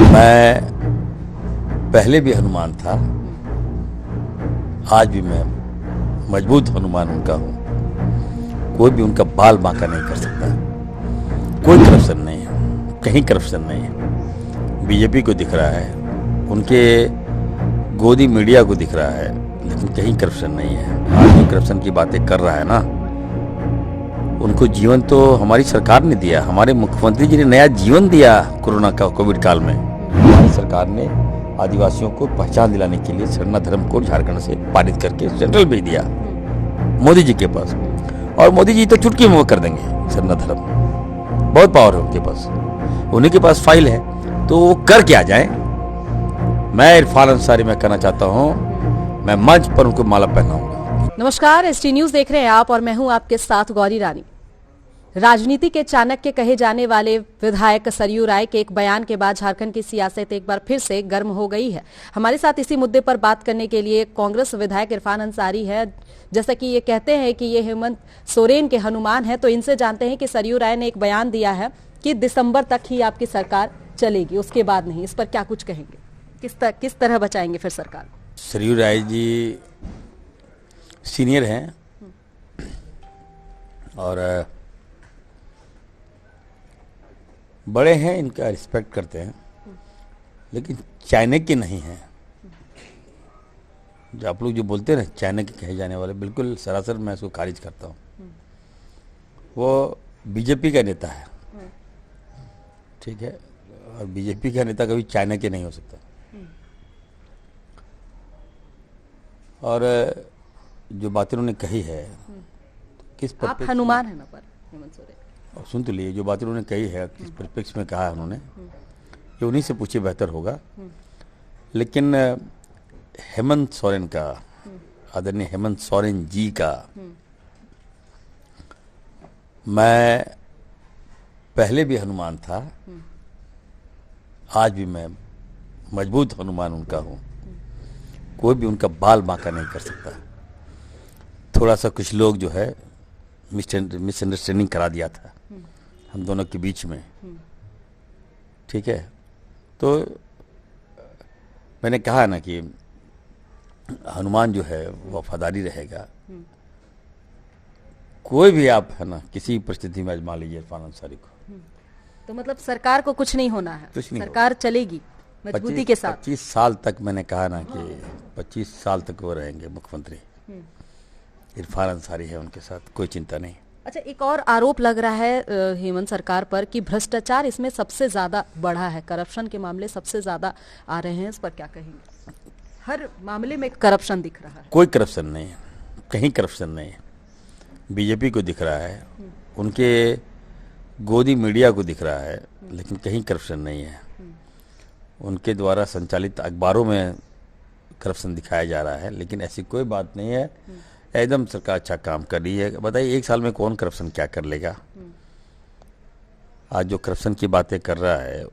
मैं पहले भी हनुमान था, आज भी मैं मजबूत हनुमान उनका हूँ। कोई भी उनका बाल बांका नहीं कर सकता। कोई करप्शन नहीं है, कहीं करप्शन नहीं है। बीजेपी को दिख रहा है, उनके गोदी मीडिया को दिख रहा है, लेकिन कहीं करप्शन नहीं है। आज जो करप्शन की बातें कर रहा है ना, उनको जीवन तो हमारी सरकार ने दिया, हमारे मुख्यमंत्री जी ने नया जीवन दिया कोरोना का कोविड काल में। हमारी सरकार ने आदिवासियों को पहचान दिलाने के लिए सरना धर्म को झारखंड से पारित करके सेंट्रल भेज दिया मोदी जी के पास, और मोदी जी तो चुटकी में वो कर देंगे सरना धर्म। बहुत पावर है उनके पास, उन्हीं के पास फाइल है, तो वो कर क्या जाए। मैं इरफान अंसारी मैं कहना चाहता हूँ, मैं मंच पर उनको माला पहनाऊंगा। नमस्कार, एसटी न्यूज देख रहे हैं आप और मैं हूं आपके साथ गौरी रानी। राजनीति के चाणक्य कहे जाने वाले विधायक सरयू राय के एक बयान के बाद झारखंड की सियासत एक बार फिर से गर्म हो गई है। हमारे साथ इसी मुद्दे पर बात करने के लिए कांग्रेस विधायक इरफान अंसारी है। जैसा कि ये कहते हैं कि ये हेमंत सोरेन के हनुमान है, तो इनसे जानते हैं कि सरयू राय ने एक बयान दिया है कि दिसंबर तक ही आपकी सरकार चलेगी, उसके बाद नहीं। इस पर क्या कुछ कहेंगे? किस तरह बचाएंगे फिर सरकार? सरयू राय जी सीनियर हैं और बड़े हैं, इनका रिस्पेक्ट करते हैं, लेकिन चाणक्य नहीं हैं। जो आप लोग जो बोलते हैं ना चाणक्य कहे जाने वाले, बिल्कुल सरासर मैं इसको खारिज करता हूँ। वो बीजेपी का नेता है, ठीक है, और बीजेपी का नेता कभी चाणक्य नहीं हो सकता। और जो बातें उन्होंने कही है, किस पर आप हनुमान है ना पर हेमंत सोरेन, और सुन तो लिए, जो बातें उन्होंने कही है किस परिप्रेक्ष्य में कहा है उन्होंने, ये उन्हीं से पूछे बेहतर होगा। लेकिन हेमंत सोरेन का, आदरणीय हेमंत सोरेन जी का, मैं पहले भी हनुमान था, आज भी मैं मजबूत हनुमान उनका हूँ। कोई भी उनका बाल बांका नहीं कर सकता। थोड़ा सा कुछ लोग जो है मिसअंडरस्टैंडिंग करा दिया था हम दोनों के बीच में, ठीक है। तो मैंने कहा ना कि हनुमान जो है वो वफादारी रहेगा। कोई भी आप है ना किसी परिस्थिति में आजमा लीजिए इरफान अंसारी को। तो मतलब सरकार को कुछ नहीं होना है, कुछ नहीं सरकार चलेगी मजबूती के साथ। 25 साल तक मैंने कहा ना कि 25 साल तक वो रहेंगे मुख्यमंत्री। इरफान अंसारी है उनके साथ, कोई चिंता नहीं। अच्छा, एक और आरोप लग रहा है हेमंत सरकार पर कि भ्रष्टाचार इसमें सबसे ज्यादा बढ़ा है, करप्शन के मामले सबसे ज्यादा आ रहे हैं। इस पर क्या कहेंगे? हर मामले में करप्शन दिख रहा है। कोई करप्शन नहीं है, कहीं करप्शन नहीं है। बीजेपी को दिख रहा है, उनके गोदी मीडिया को दिख रहा है, लेकिन कहीं करप्शन नहीं है। उनके द्वारा संचालित अखबारों में करप्शन दिखाया जा रहा है, लेकिन ऐसी कोई बात नहीं है। एकदम सरकार अच्छा काम कर रही है। बताइए, एक साल में कौन करप्शन क्या कर लेगा? आज जो करप्शन की बातें कर रहा है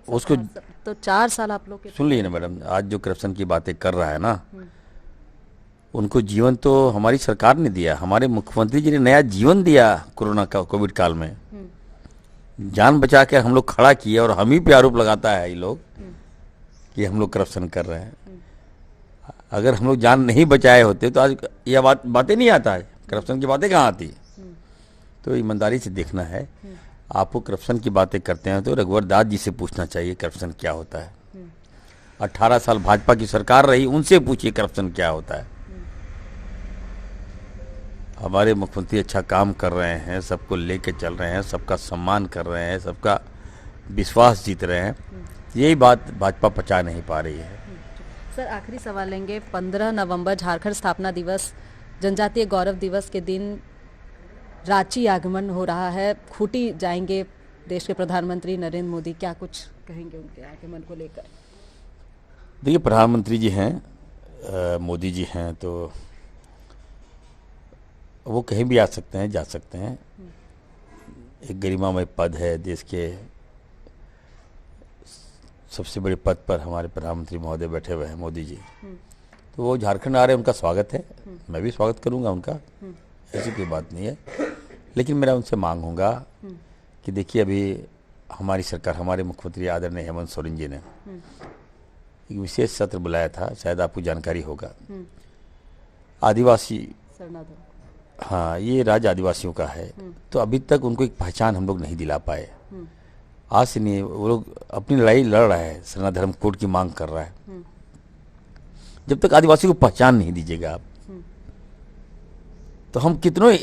उसको तो 4 साल आप लोग सुन लीजिए ना मैडम, आज जो करप्शन की बातें कर रहा है ना, उनको जीवन तो हमारी सरकार ने दिया, हमारे मुख्यमंत्री जी ने नया जीवन दिया कोरोना का कोविड काल में। जान बचा के हम लोग खड़ा किए, और हम ही पे आरोप लगाता है ये लोग कि हम लोग करप्शन कर रहे हैं। अगर हम लोग जान नहीं बचाए होते तो आज यह बातें नहीं आता है, करप्शन की बातें कहाँ आती। तो ईमानदारी से देखना है। आपको करप्शन की बातें करते हैं तो रघुवर दास जी से पूछना चाहिए करप्शन क्या होता है। 18 साल भाजपा की सरकार रही, उनसे पूछिए करप्शन क्या होता है। हमारे मुख्यमंत्री अच्छा काम कर रहे हैं, सबको लेके चल रहे हैं, सबका सम्मान कर रहे हैं, सबका विश्वास जीत रहे हैं। यही बात भाजपा पचा नहीं पा रही है। सर, आखिरी सवाल लेंगे। 15 नवंबर झारखंड स्थापना दिवस, जनजातीय गौरव दिवस के दिन रांची आगमन हो रहा है। खूंटी जाएंगे देश के प्रधानमंत्री नरेंद्र मोदी, क्या कुछ कहेंगे उनके आगमन को लेकर? देखिए, प्रधानमंत्री जी हैं, मोदी जी हैं, तो वो कहीं भी आ सकते हैं, जा सकते हैं। एक गरिमामय पद है, देश के सबसे बड़े पद पर हमारे प्रधानमंत्री महोदय बैठे हुए हैं, मोदी जी। तो वो झारखंड आ रहे हैं, उनका स्वागत है, मैं भी स्वागत करूंगा उनका, ऐसी कोई बात नहीं है। लेकिन मेरा उनसे मांग होगा कि देखिए, अभी हमारी सरकार, हमारे मुख्यमंत्री आदरणीय हेमंत सोरेन जी ने एक विशेष सत्र बुलाया था, शायद आपको जानकारी होगा। आदिवासी, हाँ, ये राज्य आदिवासियों का है, तो अभी तक उनको एक पहचान हम लोग नहीं दिला पाए। आज से नहीं, वो लोग अपनी लड़ाई लड़ रहा है, सरना धर्म कोड की मांग कर रहा है। जब तक आदिवासी को पहचान नहीं दीजिएगा आप, तो हम कितनों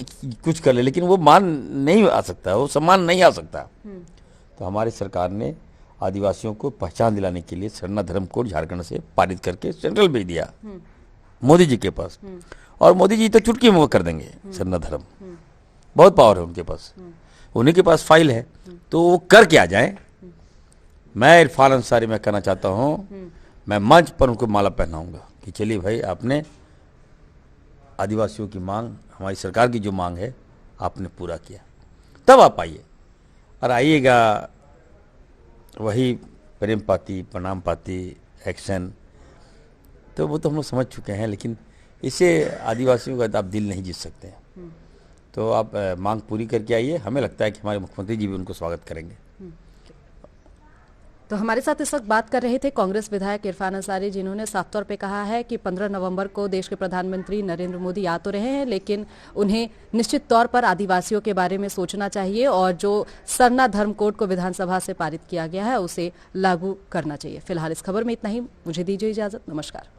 कुछ कर ले, लेकिन वो मान नहीं आ सकता, वो सम्मान नहीं आ सकता। तो हमारी सरकार ने आदिवासियों को पहचान दिलाने के लिए सरना धर्म कोड झारखंड से पारित करके सेंट्रल भेज दिया मोदी जी के पास, और मोदी जी तो चुटकी में वो कर देंगे सरना धर्म। बहुत पावर है उनके पास, उन्हीं के पास फाइल है, तो वो करके आ जाए। मैं इरफान अंसारी मैं कहना चाहता हूँ, मैं मंच पर उनको माला पहनाऊंगा कि चलिए भाई, आपने आदिवासियों की मांग, हमारी सरकार की जो मांग है, आपने पूरा किया। तब आप आइए, और आइएगा वही प्रेम पाती, प्रणाम पाती एक्शन, तो वो तो हम लोग समझ चुके हैं। लेकिन इससे आदिवासियों का आप दिल नहीं जीत सकते हैं। तो आप मांग पूरी करके आइए, हमें लगता है कि हमारे मुख्यमंत्री जी भी उनको स्वागत करेंगे। तो हमारे साथ इस वक्त बात कर रहे थे कांग्रेस विधायक इरफान अंसारी, जिन्होंने साफ तौर पे कहा है कि 15 नवंबर को देश के प्रधानमंत्री नरेंद्र मोदी आ तो रहे हैं, लेकिन उन्हें निश्चित तौर पर आदिवासियों के बारे में सोचना चाहिए और जो सरना धर्म कोड को विधानसभा से पारित किया गया है उसे लागू करना चाहिए। फिलहाल इस खबर में इतना ही, मुझे दीजिए इजाजत, नमस्कार।